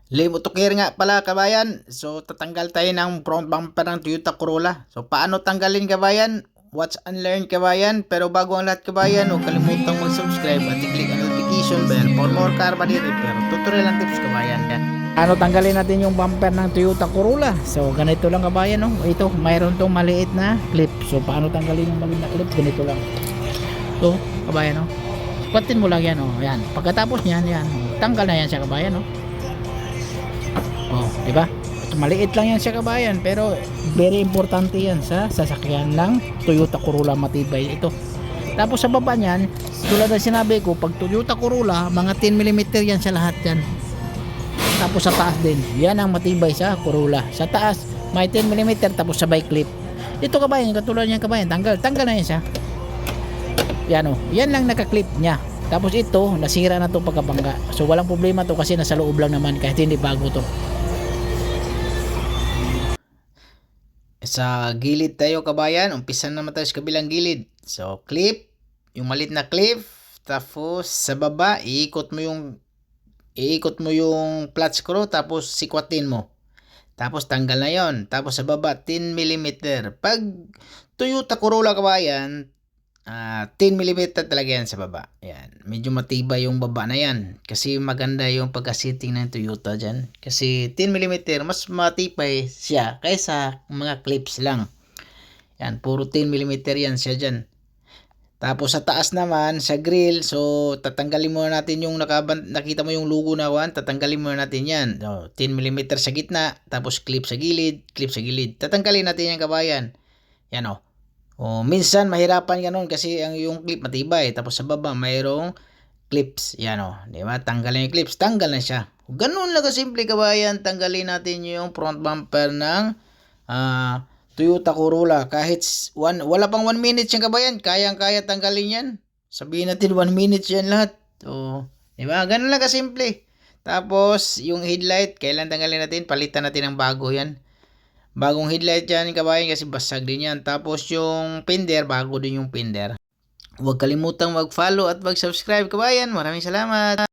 Limot to care nga pala kabayan. So tatanggal tayo ng front bumper ng Toyota Corolla. So paano tanggalin kabayan? Watch and learn kabayan. Pero bago ang lahat kabayan, huwag kalimutang mag-subscribe at i-click ang notification bell for more car body repair tutorial and tips kabayan. Ano tanggalin natin yung bumper ng Toyota Corolla? So ganito lang kabayan, no? Ito, mayroon tong maliit na clip. So paano tanggalin yung maliit na clip? Ganito lang. So kabayan, no? Kutin mo lang yan, oh. Yan. Pagkatapos niyan, yan. Tanggal na yan siya kabayan, no? Oh, di ba? Maliit lang yan siya kabayan, pero very importante yan sa sasakyan ng Toyota Corolla, matibay ito. Tapos sa baba niyan, tulad ng sinabi ko, pag Toyota Corolla, mga 10mm yan sa lahat yan. Tapos sa taas din, yan ang matibay sa Corolla. Sa taas, may 10mm tapos sabay clip. Ito kabayan, katulad niyan kabayan, tanggal na yan siya. Yan, oh, yan lang naka-clip niya. Tapos ito, nasira na to pagkabangga. So walang problema to kasi nasa loob lang naman kahit hindi bago to. Sa gilid tayo kabayan, umpisa naman tayo sa kabilang gilid. So clip, yung malit na clip, tapos sa baba iikot mo yung flat screw tapos sikwatin mo. Tapos tanggal na yon. Tapos sa baba 10mm. Pag Toyota Corolla kabayan, 10mm talaga yan sa baba. Yan. Medyo matibay yung baba na yan. Kasi maganda yung pagka-sitting ng Toyota dyan. Kasi 10mm mas matibay siya kaysa mga clips lang. Yan. Puro 10mm yan siya dyan. Tapos sa taas naman, sa grill, so tatanggalin muna natin yung nakita mo yung logo na 1, tatanggalin muna natin yan. So, 10mm sa gitna, tapos clip sa gilid, clip sa gilid. Tatanggalin natin yan kabayan. Yan o. O, minsan mahirapan ganun kasi yung clip matibay. Tapos sa baba mayroong clips. Yan o. Diba? Tanggalin yung clips. Tanggal na siya. Ganun lang kasimple kabayan. Tanggalin natin yung front bumper ng Toyota Corolla. Kahit wala pang 1 minute yan kabayan. Kayang-kaya tanggalin yan. Sabihin natin 1 minute yan lahat. O, diba? Ganun lang kasimple. Tapos yung headlight, kailan tanggalin natin? Palitan natin ng bago yan. Bagong headlight yan kabayan kasi basag din yan. Tapos yung fender, bago din yung fender. Huwag kalimutang mag-follow at mag-subscribe kabayan. Maraming salamat.